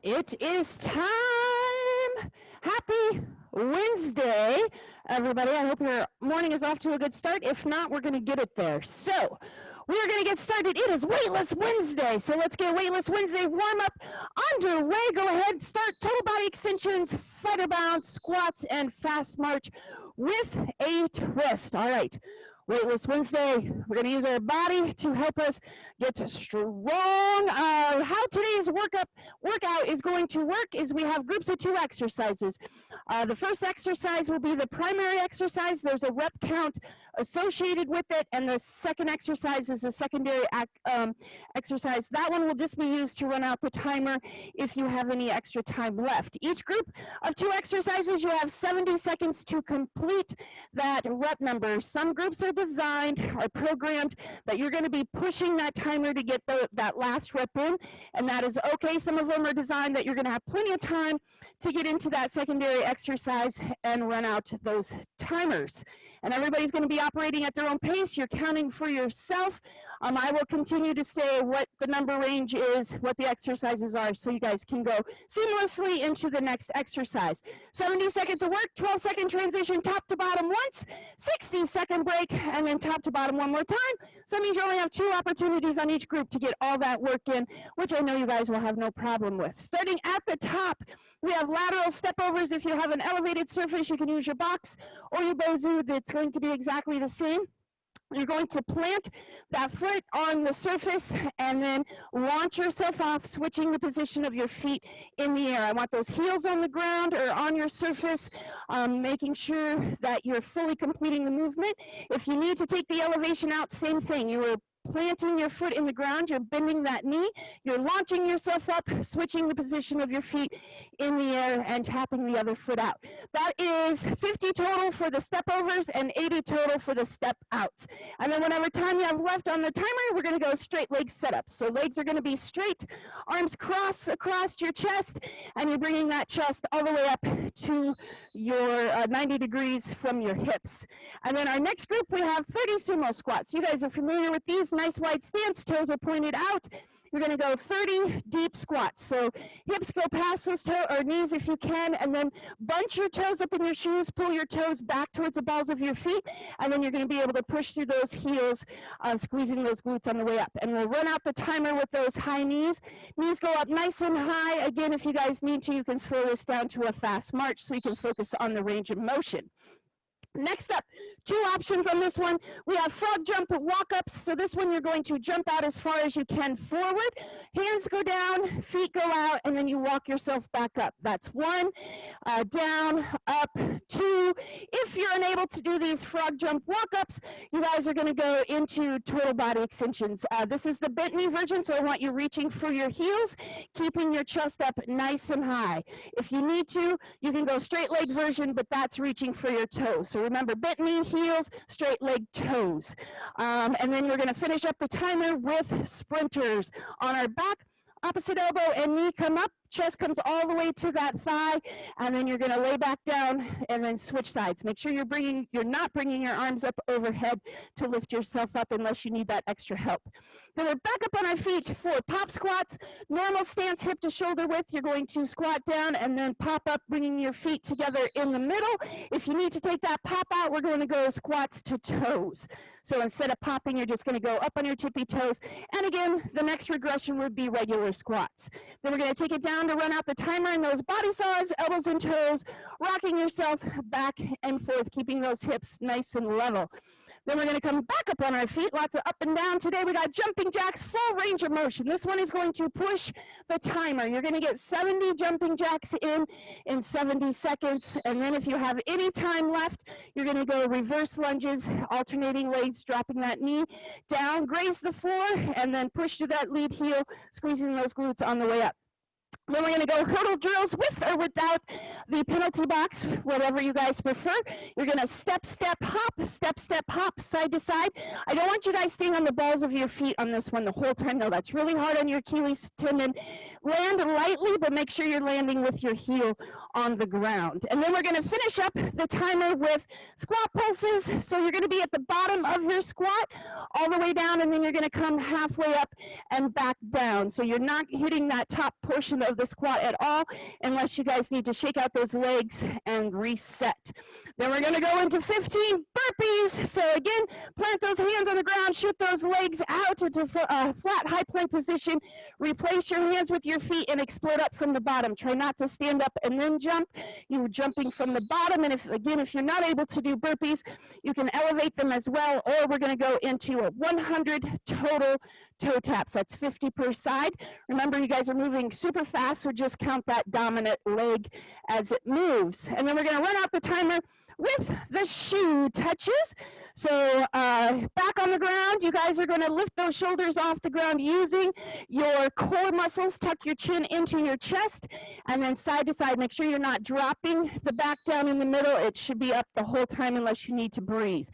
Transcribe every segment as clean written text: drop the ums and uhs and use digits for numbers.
It is time. Happy Wednesday, everybody. I hope your morning is off to a good start. If not, we're going to get it there. So, we are going to get started. It is Weightless Wednesday. So, let's get Weightless Wednesday warm up underway. Go ahead, start total body extensions, fighter bounce, squats, and fast march with a twist. All right. Weightless Wednesday, we're going to use our body to help us get strong. How today's workout is going to work is we have groups of 2 exercises. The first exercise will be the primary exercise. There's a rep count associated with it, and the second exercise is a secondary exercise. That one will just be used to run out the timer if you have any extra time left. Each group of 2 exercises, you have 70 seconds to complete that rep number. Some groups are programmed that you're going to be pushing that timer to get that last rep in, and that is okay. Some of them are designed that you're going to have plenty of time to get into that secondary exercise and run out those timers. And everybody's going to be operating at their own pace. You're counting for yourself. I will continue to say what the number range is, what the exercises are, so you guys can go seamlessly into the next exercise. 70 seconds of work, 12-second transition top to bottom once, 60-second break, and then top to bottom one more time. So that means you only have 2 opportunities on each group to get all that work in, which I know you guys will have no problem with. Starting at the top, we have lateral step overs. If you have an elevated surface, you can use your box or your Bosu. That's going to be exactly the same. You're going to plant that foot on the surface and then launch yourself off, switching the position of your feet in the air. I want those heels on the ground or on your surface, making sure that you're fully completing the movement. If you need to take the elevation out, same thing. You are planting your foot in the ground, you're bending that knee, you're launching yourself up, switching the position of your feet in the air and tapping the other foot out. That is 50 total for the step overs and 80 total for the step outs. And then whatever time you have left on the timer, we're going to go straight leg setups. So legs are going to be straight, arms cross across your chest, and you're bringing that chest all the way up to your 90 degrees from your hips. And then our next group, we have 30 sumo squats. You guys are familiar with these. Nice wide stance, toes are pointed out. You're going to go 30 deep squats. So hips go past those knees if you can, and then bunch your toes up in your shoes, pull your toes back towards the balls of your feet, and then you're going to be able to push through those heels, squeezing those glutes on the way up. And we'll run out the timer with those high knees. Knees go up nice and high. Again, if you guys need to, you can slow this down to a fast march so you can focus on the range of motion. Next up, 2 options on this one. We have frog jump walk-ups. So this one you're going to jump out as far as you can forward. Hands go down, feet go out, and then you walk yourself back up. That's 1, down, up, 2. If you're unable to do these frog jump walk-ups, you guys are going to go into total body extensions. This is the bent knee version, so I want you reaching for your heels, keeping your chest up nice and high. If you need to, you can go straight leg version, but that's reaching for your toes. So remember, bent knee, heels, straight leg, toes. And then we're going to finish up the timer with sprinters. On our back, opposite elbow and knee come up, chest comes all the way to that thigh, and then you're going to lay back down and then switch sides. Make sure you're not bringing your arms up overhead to lift yourself up unless you need that extra help. Then we're back up on our feet for pop squats. Normal stance, hip to shoulder width. You're going to squat down and then pop up, bringing your feet together in the middle. If you need to take that pop out, we're going to go squats to toes. So instead of popping, you're just going to go up on your tippy toes. And again, the next regression would be regular squats. Then we're going to take it down to run out the timer in those body saws, elbows and toes, rocking yourself back and forth, keeping those hips nice and level. Then we're going to come back up on our feet, lots of up and down. Today we got jumping jacks, full range of motion. This one is going to push the timer. You're going to get 70 jumping jacks in 70 seconds. And then if you have any time left, you're going to go reverse lunges, alternating legs, dropping that knee down, graze the floor, and then push through that lead heel, squeezing those glutes on the way up. Then we're going to go hurdle drills with or without the penalty box, whatever you guys prefer. You're going to step, step, hop, side to side. I don't want you guys staying on the balls of your feet on this one the whole time. No, that's really hard on your Achilles tendon. Land lightly, but make sure you're landing with your heel on the ground. And then we're going to finish up the timer with squat pulses. So you're going to be at the bottom of your squat all the way down, and then you're going to come halfway up and back down. So you're not hitting that top portion of the squat at all unless you guys need to shake out those legs and reset. Then we're going to go into 15 burpees. So again, plant those hands on the ground, shoot those legs out into flat high plank position, replace your hands with your feet and explode up from the bottom. Try not to stand up and then jump. You're jumping from the bottom, and if you're not able to do burpees, you can elevate them as well, or we're going to go into a 100 total toe taps. That's 50 per side. Remember, you guys are moving super fast, so just count that dominant leg as it moves. And then we're going to run out the timer with the shoe touches. So back on the ground, you guys are going to lift those shoulders off the ground using your core muscles. Tuck your chin into your chest, and then side to side. Make sure you're not dropping the back down in the middle. It should be up the whole time unless you need to breathe.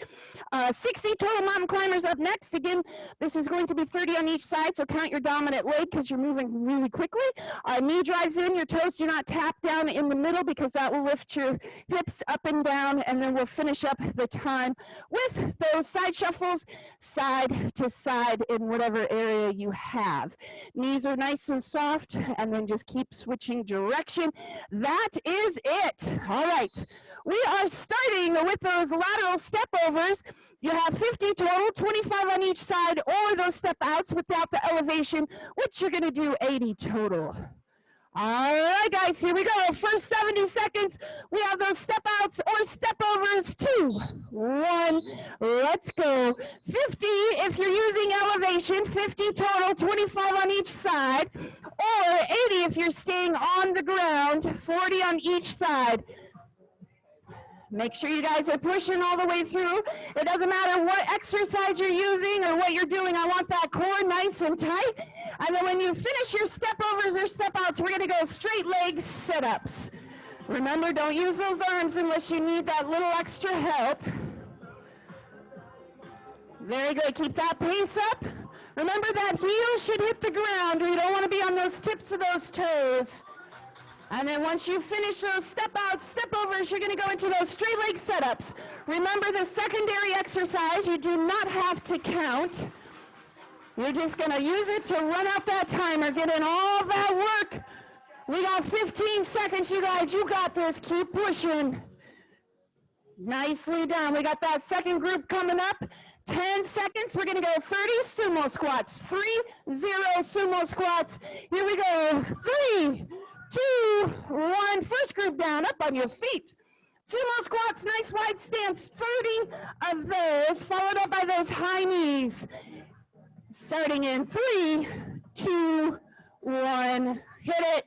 60 total mountain climbers up next. Again, this is going to be 30 on each side, so count your dominant leg because you're moving really quickly. Knee drives in, your toes do not tap down in the middle because that will lift your hips up and down, and then we'll finish up the time with those side shuffles, side to side in whatever area you have. Knees are nice and soft, and then just keep switching direction. That is it. All right. We are starting with those lateral step overs. You have 50 total, 25 on each side, or those step outs without the elevation, which you're going to do 80 total. All right, guys, here we go. First 70 seconds, we have those step outs or step overs. 2, 1, let's go. 50 if you're using elevation, 50 total, 25 on each side, or 80 if you're staying on the ground, 40 on each side. Make sure you guys are pushing all the way through. It doesn't matter what exercise you're using or what you're doing. I want that core nice and tight. And then when you finish your step overs or step outs, we're going to go straight leg sit-ups. Remember, don't use those arms unless you need that little extra help. Very good. Keep that pace up. Remember, that heel should hit the ground, or you don't want to be on those tips of those toes. And then once you finish those step outs, step overs, you're going to go into those straight leg setups. Remember, the secondary exercise, you do not have to count. You're just going to use it to run out that timer, get in all that work. We got 15 seconds, you guys. You got this. Keep pushing. Nicely done. We got that second group coming up. 10 seconds. We're going to go 30 sumo squats. 3-0 sumo squats. Here we go. 3, 2, 1. First group down, up on your feet. Sumo squats, nice wide stance. 30 of those, followed up by those high knees. Starting in 3, 2, 1. Hit it.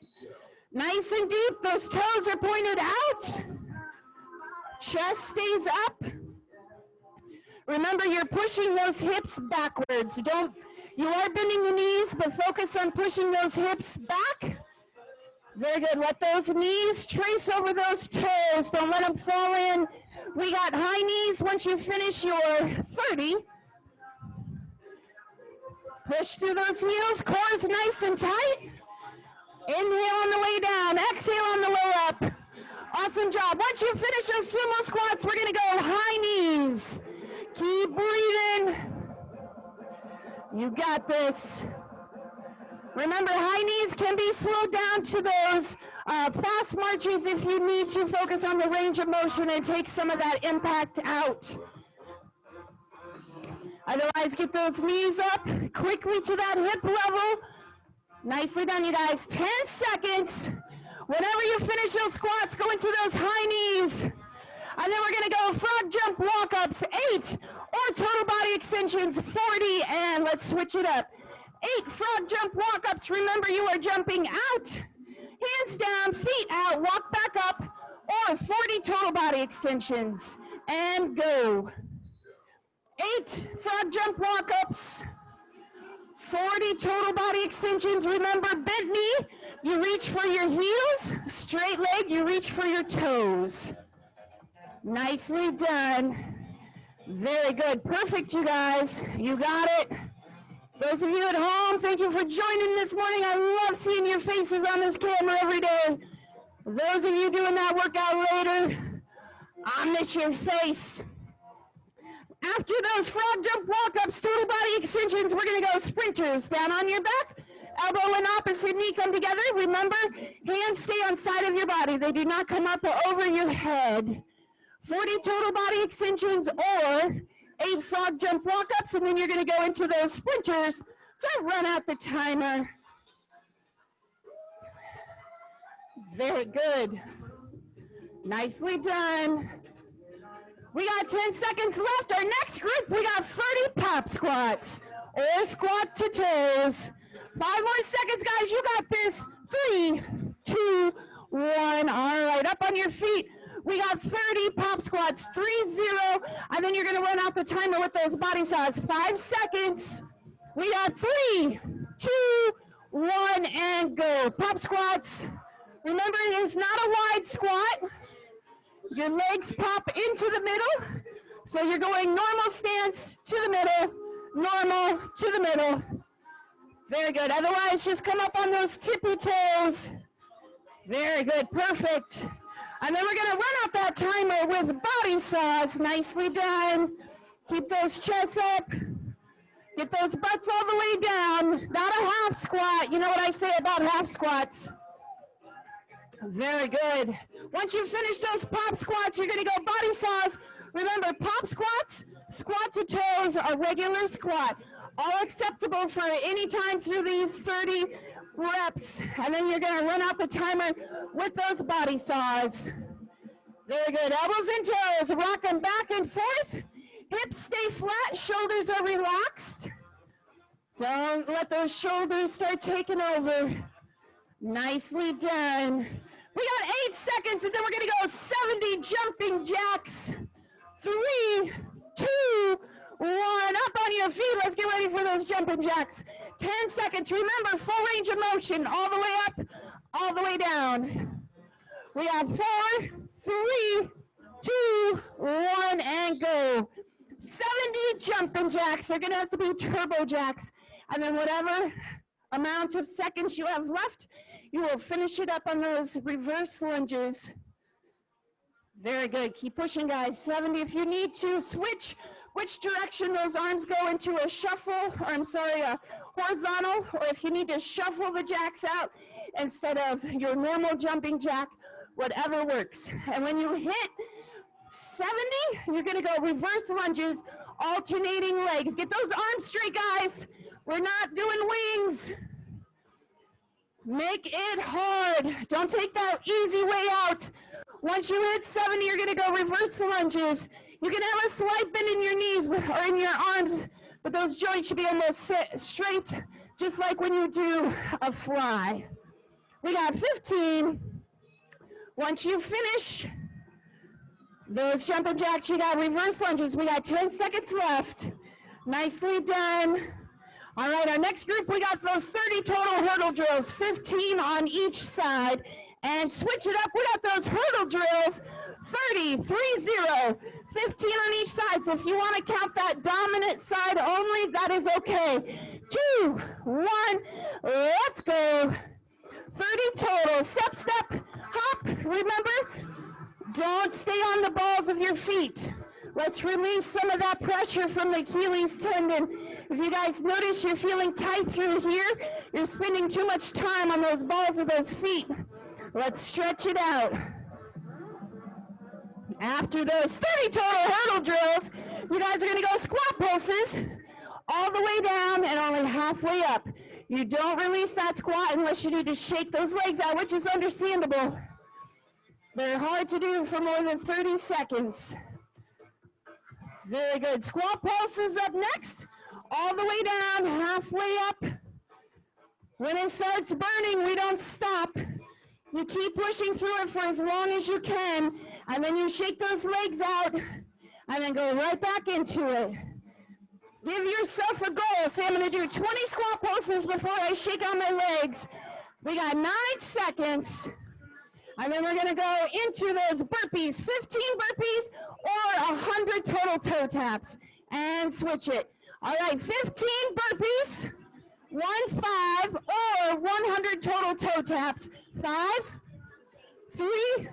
Nice and deep. Those toes are pointed out. Chest stays up. Remember, you're pushing those hips backwards. You are bending the knees, but focus on pushing those hips back. Very good. Let those knees trace over those toes. Don't let them fall in. We got high knees once you finish your 30. Push through those heels. Core's nice and tight. Inhale on the way down. Exhale on the way up. Awesome job. Once you finish those sumo squats, we're going to go high knees. Keep breathing. You got this. Remember, high knees can be slowed down to those fast marches if you need to. Focus on the range of motion and take some of that impact out. Otherwise, get those knees up quickly to that hip level. Nicely done, you guys. 10 seconds. Whenever you finish those squats, go into those high knees. And then we're going to go frog jump walk-ups, 8, or total body extensions, 40, and let's switch it up. 8 frog jump walk-ups. Remember, you are jumping out, hands down, feet out, walk back up, or 40 total body extensions, and go. 8 frog jump walk-ups, 40 total body extensions. Remember, bent knee, you reach for your heels, straight leg, you reach for your toes. Nicely done. Very good. Perfect, you guys. You got it. Those of you at home, thank you for joining this morning. I love seeing your faces on this camera every day. Those of you doing that workout later, I miss your face. After those frog jump walk-ups, total body extensions, we're going to go sprinters. Down on your back, Elbow and opposite knee come together. Remember, hands stay on side of your body. They do not come up over your head. 40 total body extensions or 8 frog jump walk-ups, and then you're going to go into those sprinters to run out the timer. Very good. Nicely done. We got 10 seconds left. Our next group, we got 30 pop squats or squat to toes. 5 more seconds, guys. You got this. 3, 2, 1. All right, up on your feet. We got 30 pop squats, 3-0, and then you're going to run out the timer with those body saws. 5 seconds. We got 3, 2, 1, and go. Pop squats. Remember, it is not a wide squat. Your legs pop into the middle. So you're going normal stance to the middle, normal to the middle. Very good. Otherwise, just come up on those tippy toes. Very good. Perfect. And then we're going to run out that timer with body saws. Nicely done. Keep those chests up. Get those butts all the way down. Not a half squat. You know what I say about half squats. Very good. Once you finish those pop squats, you're going to go body saws. Remember, pop squats, squat to toes, are regular squat. All acceptable for any time through these 30 reps. And then you're going to run out the timer with those body saws. Very good. Elbows and toes. Rock them back and forth. Hips stay flat. Shoulders are relaxed. Don't let those shoulders start taking over. Nicely done. We got 8 seconds, and then we're going to go 70 jumping jacks. 3, 2, 1. Up on your feet. Let's get ready for those jumping jacks. 10 seconds. Remember, full range of motion. All the way up, all the way down. We have 4, 3, 2, 1, and go. 70 jumping jacks. They're going to have to be turbo jacks. And then whatever amount of seconds you have left, you will finish it up on those reverse lunges. Very good. Keep pushing, guys. 70 if you need to. Switch which direction those arms go into a shuffle, or I'm sorry, a horizontal, or if you need to shuffle the jacks out instead of your normal jumping jack, whatever works. And when you hit 70, you're going to go reverse lunges, alternating legs. Get those arms straight, guys. We're not doing wings. Make it hard. Don't take that easy way out. Once you hit 70, you're going to go reverse lunges. You can have a slight bend in your knees or in your arms, but those joints should be almost straight, just like when you do a fly. We got 15. Once you finish those jumping jacks, you got reverse lunges. We got 10 seconds left. Nicely done. All right, our next group, we got those 30 total hurdle drills, 15 on each side. And switch it up. We got those hurdle drills, 30, 3-0, 15 on each side. So if you want to count that dominant side only, that is okay. 2, 1, let's go. 30 total. Step, step, hop. Remember, don't stay on the balls of your feet. Let's release some of that pressure from the Achilles tendon. If you guys notice you're feeling tight through here, you're spending too much time on those balls of those feet. Let's stretch it out. After those 30 total hurdle drills, you guys are going to go squat pulses all the way down and only halfway up. You don't release that squat unless you need to shake those legs out, which is understandable. They're hard to do for more than 30 seconds. Very good. Squat pulses up next, all the way down, halfway up. When it starts burning, we don't stop. You keep pushing through it for as long as you can, and then you shake those legs out, and then go right back into it. Give yourself a goal. Say, I'm going to do 20 squat pulses before I shake out my legs. We got 9 seconds, and then we're going to go into those burpees, 15 burpees or 100 total toe taps, and switch it. All right, 15 burpees. 1, 5, or 100 total toe taps. 5, 3,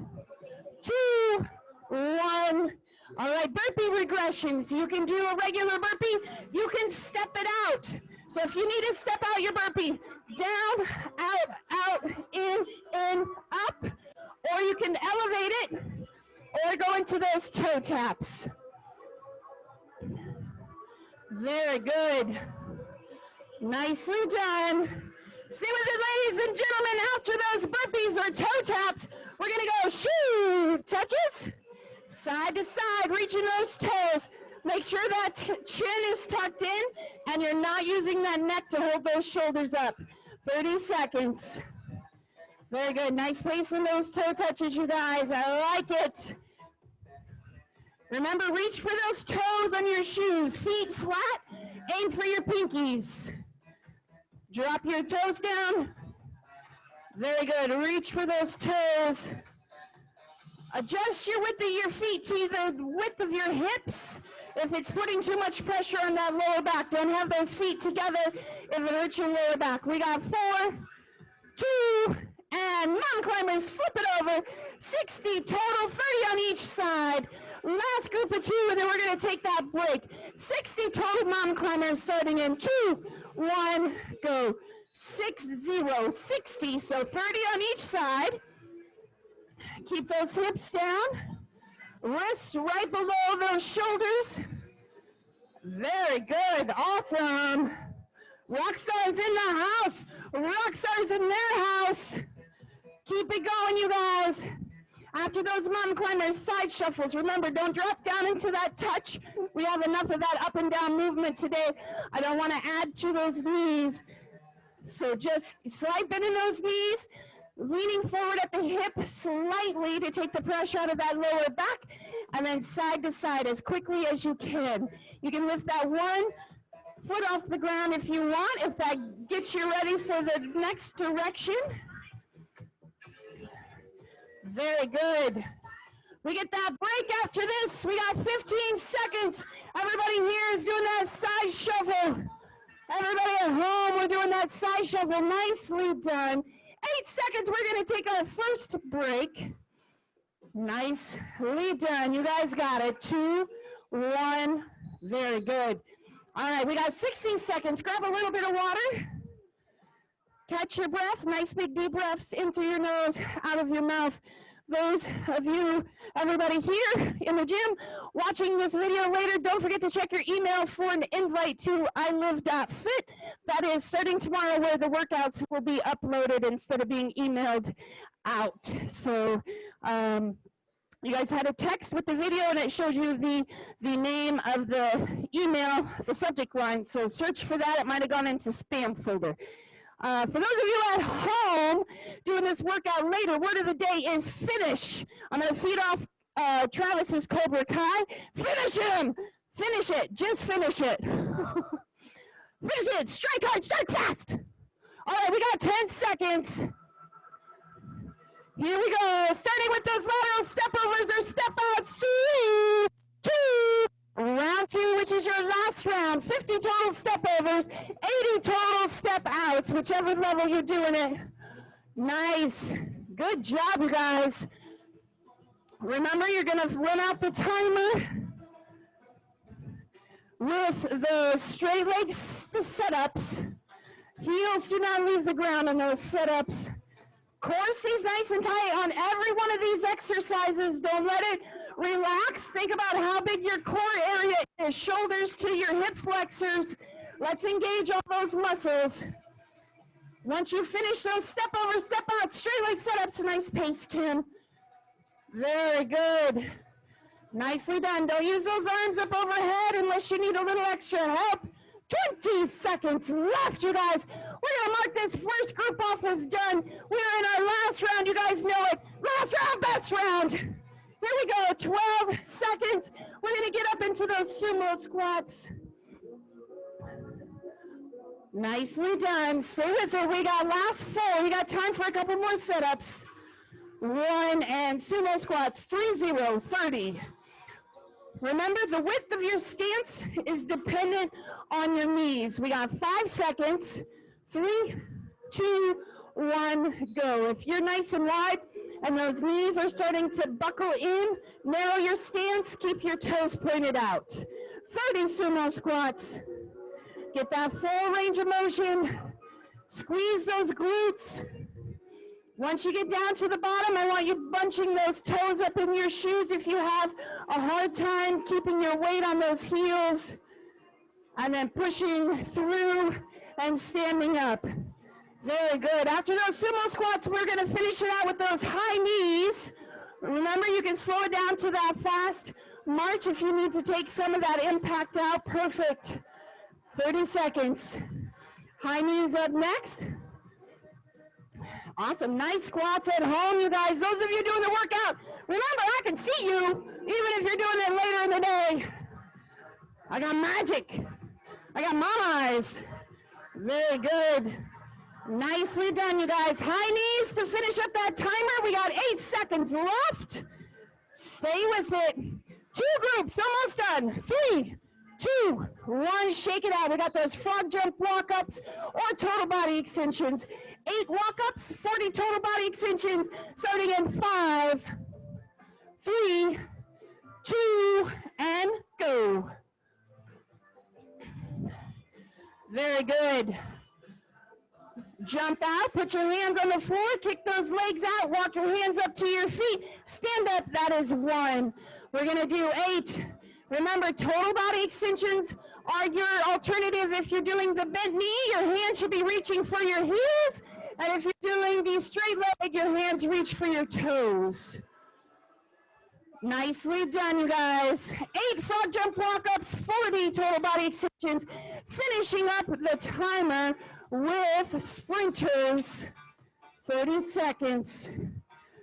2, 1. All right, burpee regressions. You can do a regular burpee. You can step it out. So if you need to step out your burpee, down, out, in, up, or you can elevate it, or go into those toe taps. Very good. Nicely done. Stay with it, ladies and gentlemen. After those burpees or toe taps, we're going to go shoo, touches, side to side, reaching those toes. Make sure that chin is tucked in and you're not using that neck to hold those shoulders up. 30 seconds. Very good. Nice pace in those toe touches, you guys. I like it. Remember, reach for those toes on your shoes. Feet flat. Aim for your pinkies. Drop your toes down. Very good. Reach for those toes. Adjust your width of your feet to the width of your hips. If it's putting too much pressure on that lower back, don't have those feet together if it hurts your lower back. We got 4, 2, and mountain climbers, flip it over. 60 total, 30 on each side. Last group of 2, and then we're going to take that break. 60 total mountain climbers starting in 2, 1, go. 6, 0, 60, so 30 on each side. Keep those hips down. Wrists right below those shoulders. Very good. Awesome. Rock stars in the house. Rock stars in their house. Keep it going, you guys. After those mountain climbers, side shuffles. Remember, don't drop down into that touch. We have enough of that up and down movement today. I don't want to add to those knees. So just slight bend in those knees. Leaning forward at the hip slightly to take the pressure out of that lower back, and then side to side as quickly as you can. You can lift that one foot off the ground if you want, if that gets you ready for the next direction. Very good. We get that break after this. We got 15 seconds. Everybody here is doing that side shuffle. Everybody at home, we're doing that side shuffle. Nicely done. 8 seconds, we're going to take our first break. Nicely done. You guys got it. 2, 1. Very good. All right, we got 16 seconds. Grab a little bit of water. Catch your breath. Nice big deep breaths in through your nose, out of your mouth. Those of you, everybody here in the gym, watching this video later, don't forget to check your email for an invite to ilive.fit. That is starting tomorrow, where the workouts will be uploaded instead of being emailed out. So you guys had a text with the video, and it showed you the name of the email, the subject line. So search for that. It might have gone into spam folder. For those of you at home doing this workout later, word of the day is finish. I'm going to feed off Travis's Cobra Kai. Finish him. Finish it. Just finish it. Finish it. Strike hard. Strike fast. All right, we got 10 seconds. Here we go. Starting with those lateral step overs or step outs. 3, 2, round 2, which is your last round. 50 total step overs, 80 total step outs, whichever level you're doing it. Nice. Good job, you guys. Remember, you're going to run out the timer with the straight legs, the setups. Heels do not leave the ground in those setups. Core stays nice and tight on every one of these exercises. Don't let it relax. Think about how big your core area is. Shoulders to your hip flexors. Let's engage all those muscles. Once you finish those step over, step out, straight leg setups, nice pace, Kim. Very good. Nicely done. Don't use those arms up overhead unless you need a little extra help. 20 seconds left, you guys. We're going to mark this first group off as done. We're in our last round. You guys know it. Last round, best round. Here we go. 12 seconds. We're going to get up into those sumo squats. Nicely done. Stay with it. We got last 4. We got time for a couple more setups. 1 and sumo squats. 3, 0, 30. Remember, the width of your stance is dependent on your knees. We got 5 seconds. 3, 2, 1, go. If you're nice and wide and those knees are starting to buckle in, narrow your stance, keep your toes pointed out. 30 sumo squats. Get that full range of motion. Squeeze those glutes. Once you get down to the bottom, I want you bunching those toes up in your shoes if you have a hard time keeping your weight on those heels. And then pushing through and standing up. Very good. After those sumo squats, we're going to finish it out with those high knees. Remember, you can slow it down to that fast march if you need to take some of that impact out. Perfect. 30 seconds. High knees up next. Awesome. Nice squats at home, you guys. Those of you doing the workout, remember, I can see you, even if you're doing it later in the day. I got magic. I got mama eyes. Very good. Nicely done, you guys. High knees to finish up that timer. We got 8 seconds left. Stay with it. 2 groups, almost done. 3, 2, 1, shake it out. We got those frog jump walk-ups or total body extensions. 8 walk-ups, 40 total body extensions, starting in 5, 3, 2, and go. Very good. Jump out, put your hands on the floor, kick those legs out, walk your hands up to your feet, stand up, that is 1. We're gonna do 8. Remember, total body extensions are your alternative. If you're doing the bent knee, your hand should be reaching for your heels, and if you're doing the straight leg, your hands reach for your toes. Nicely done, you guys. 8 frog jump walk-ups, 40 total body extensions, finishing up the timer with sprinters. 30 seconds.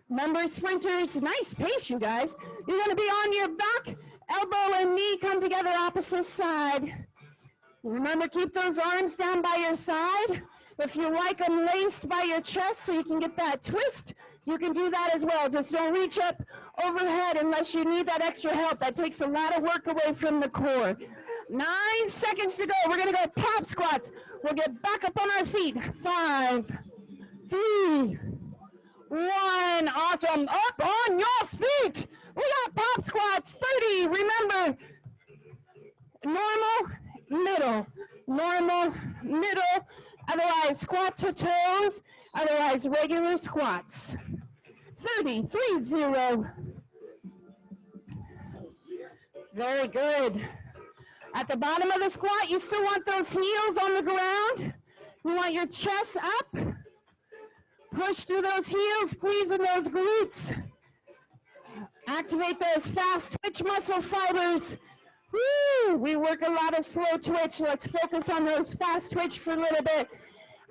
Remember, sprinters, nice pace, you guys. You're going to be on your back, elbow and knee come together opposite side. Remember, keep those arms down by your side. If you like them laced by your chest so you can get that twist, you can do that as well. Just don't reach up overhead unless you need that extra help. That takes a lot of work away from the core. 9 seconds to go. We're going to go pop squats. We'll get back up on our feet. 5, 3, 1. Awesome. Up on your feet. We got pop squats. 30. Remember, normal, middle. Normal, middle. Otherwise, squat to toes. Otherwise, regular squats. 30, 3, 0. Very good. At the bottom of the squat, you still want those heels on the ground. You want your chest up. Push through those heels, squeezing those glutes. Activate those fast twitch muscle fibers. Woo! We work a lot of slow twitch. Let's focus on those fast twitch for a little bit.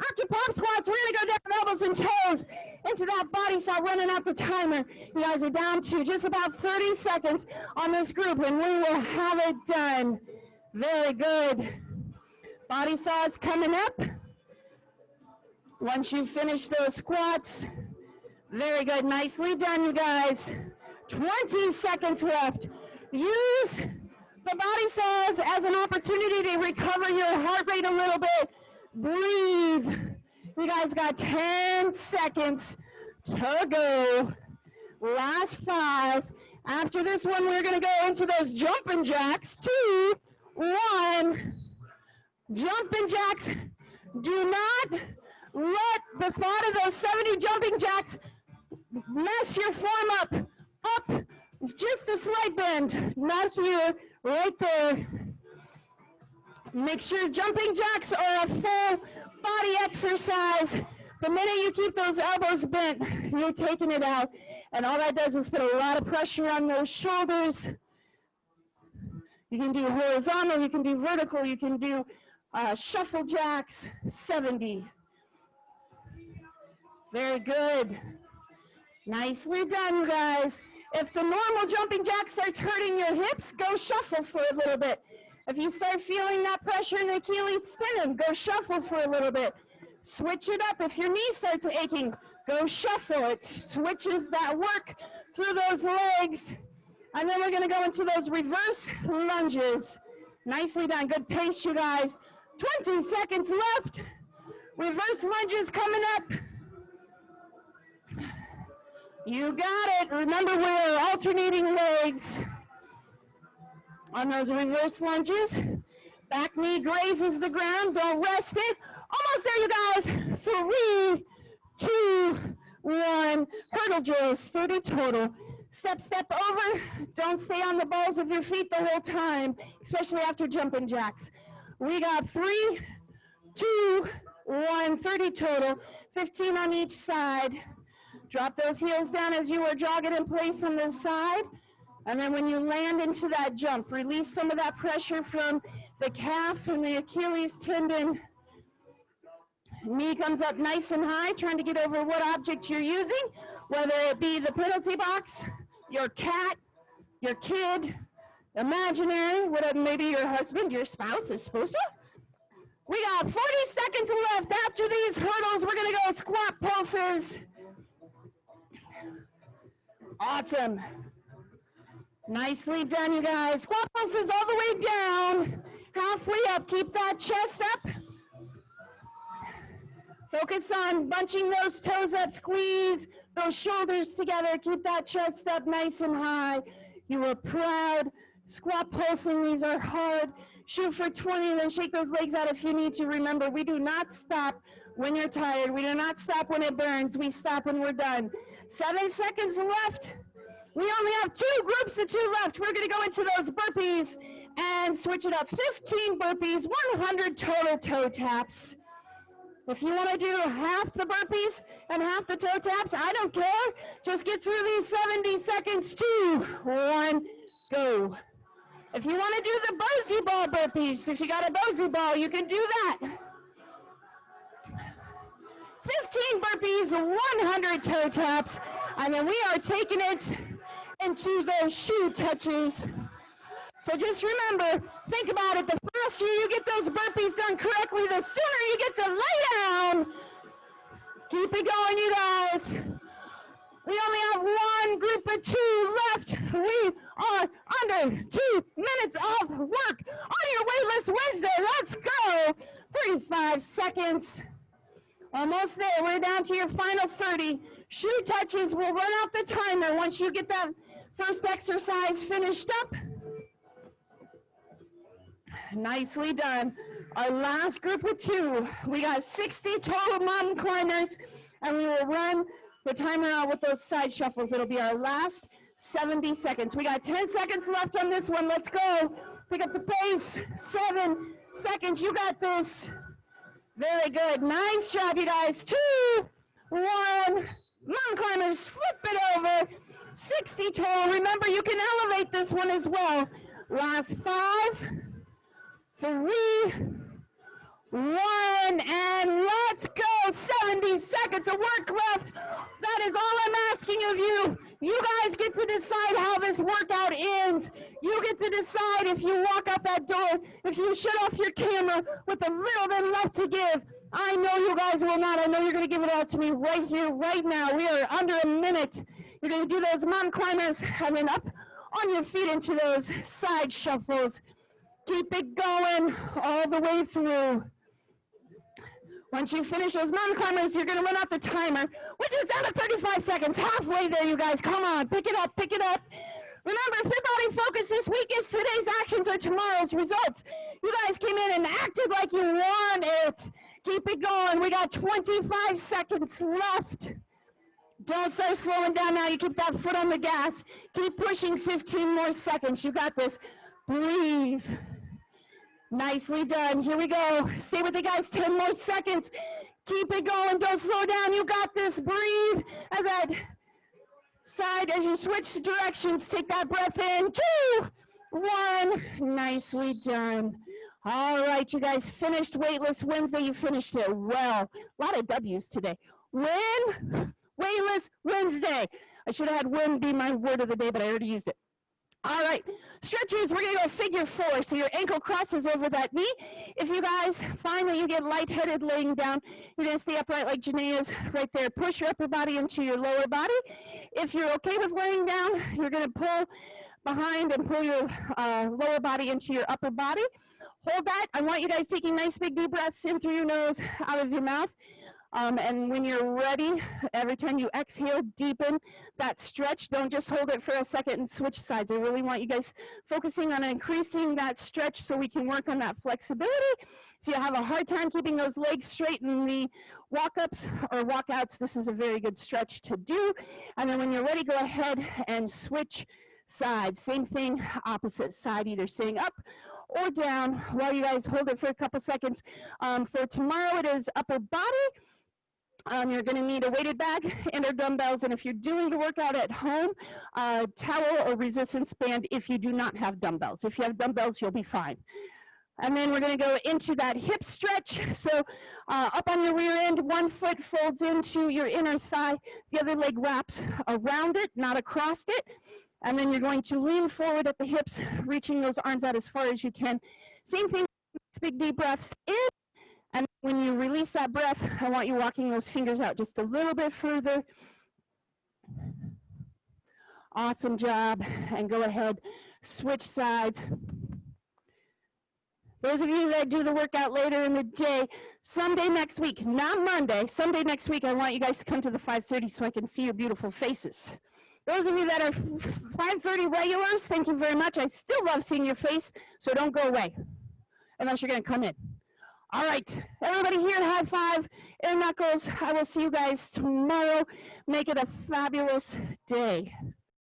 After pop squats, we're going to go down elbows and toes into that body saw, running out the timer. You guys are down to just about 30 seconds on this group, and we will have it done. Very good. Body saw is coming up. Once you finish those squats, very good. Nicely done, you guys. 20 seconds left. Use the body saws as an opportunity to recover your heart rate a little bit. Breathe. You guys got 10 seconds to go. Last 5. After this one, we're going to go into those jumping jacks. 2, 1. Jumping jacks. Do not let the thought of those 70 jumping jacks mess your form up. Up, just a slight bend. Not here, right there. Make sure jumping jacks are a full body exercise. The minute you keep those elbows bent, you're taking it out. And all that does is put a lot of pressure on those shoulders. You can do horizontal, you can do vertical, you can do shuffle jacks. 70. Very good. Nicely done, you guys. If the normal jumping jack starts hurting your hips, go shuffle for a little bit. If you start feeling that pressure in the Achilles tendon, go shuffle for a little bit. Switch it up. If your knee starts aching, go shuffle. It switches that work through those legs. And then we're going to go into those reverse lunges. Nicely done. Good pace, you guys. 20 seconds left. Reverse lunges coming up. You got it. Remember, we're alternating legs on those reverse lunges. Back knee grazes the ground. Don't rest it. Almost there, you guys. 3, 2, 1. Hurdle drills, 30 total. Step, step over. Don't stay on the balls of your feet the whole time, especially after jumping jacks. We got 3, 2, 1, 30 total, 15 on each side. Drop those heels down as you are jogging in place on the side. And then when you land into that jump, release some of that pressure from the calf and the Achilles tendon. Knee comes up nice and high, trying to get over what object you're using, whether it be the penalty box, your cat, your kid, imaginary, whatever, maybe your husband, your spouse is supposed to. We got 40 seconds left. After these hurdles, we're gonna go squat pulses. Awesome. Nicely done, you guys. Squat pulses all the way down, halfway up. Keep that chest up. Focus on bunching those toes up, squeeze those shoulders together. Keep that chest up nice and high. You are proud. Squat pulsing, these are hard. Shoot for 20, then shake those legs out if you need to. Remember, we do not stop when you're tired. We do not stop when it burns. We stop when we're done. 7 seconds left. We only have 2 groups of 2 left. We're gonna go into those burpees and switch it up. 15 burpees, 100 total toe taps. If you want to do half the burpees and half the toe taps, I don't care. Just get through these 70 seconds. 2, 1, go. If you want to do the Bosie ball burpees, if you got a Bosie ball, you can do that. 15 burpees, 100 toe taps, and then we are taking it into those shoe touches. So just remember, think about it, the faster you get those burpees done correctly, the sooner you get to lay down. Keep it going, you guys. We only have 1 group of 2 left. We are under 2 minutes of work on your Weightless Wednesday. Let's go. 35 seconds. Almost there. We're down to your final 30. Shoe touches will run out the timer once you get that first exercise finished up. Nicely done. Our last group of 2. We got 60 total mountain climbers, and we will run the timer out with those side shuffles. It'll be our last 70 seconds. We got 10 seconds left on this one. Let's go. Pick up the pace. 7 seconds. You got this. Very good. Nice job, you guys. 2, 1. Mountain climbers, flip it over. 60 total. Remember, you can elevate this one as well. Last 5, 3, 1, and let's go. 70 seconds of work left. That is all I'm asking of you. You guys get to decide how this workout ends. You get to decide if you walk out that door, if you shut off your camera with a little bit left to give. I know you guys will not. I know you're going to give it all to me right here, right now. We are under a minute. You're going to do those mountain climbers and then up on your feet into those side shuffles. Keep it going all the way through. Once you finish those mountain climbers, you're going to run out the timer, which is down to 35 seconds. Halfway there, you guys. Come on, pick it up, pick it up. Remember, Fit Body Focus this week is today's actions are tomorrow's results. You guys came in and acted like you want it. Keep it going. We got 25 seconds left. Don't start slowing down now. You keep that foot on the gas. Keep pushing 15 more seconds. You got this. Breathe. Nicely done. Here we go. Stay with it, guys. 10 more seconds. Keep it going. Don't slow down. You got this. Breathe as that side, as you switch directions. Take that breath in. 2, 1. Nicely done. All right, you guys finished Weightless Wednesday. You finished it well. A lot of W's today. Win. Weightless Wednesday. I should have had win be my word of the day, but I already used it. All right, stretches, we're gonna go figure 4. So your ankle crosses over that knee. If you guys find that you get lightheaded laying down, you're gonna stay upright like Janae is right there. Push your upper body into your lower body. If you're okay with laying down, you're gonna pull behind and pull your lower body into your upper body. Hold that. I want you guys taking nice big deep breaths in through your nose, out of your mouth. And when you're ready, every time you exhale, deepen that stretch. Don't just hold it for a second and switch sides. I really want you guys focusing on increasing that stretch so we can work on that flexibility. If you have a hard time keeping those legs straight in the walk-ups or walk-outs, this is a very good stretch to do. And then when you're ready, go ahead and switch sides. Same thing, opposite side, either sitting up or down while you guys hold it for a couple seconds. For tomorrow, it is upper body. You're going to need a weighted bag and or dumbbells, and if you're doing the workout at home, towel or resistance band if you do not have dumbbells. If you have dumbbells, you'll be fine. And then we're going to go into that hip stretch. So up on your rear end, one foot folds into your inner thigh, the other leg wraps around it, not across it. And then you're going to lean forward at the hips, reaching those arms out as far as you can. Same thing, big deep breaths in. And when you release that breath, I want you walking those fingers out just a little bit further. Awesome job. And go ahead, switch sides. Those of you that do the workout later in the day, Sunday next week, not Monday, Sunday next week, I want you guys to come to the 5:30 so I can see your beautiful faces. Those of you that are 5:30 regulars, thank you very much. I still love seeing your face, so don't go away unless you're going to come in. All right, everybody here, high five, air knuckles. I will see you guys tomorrow. Make it a fabulous day.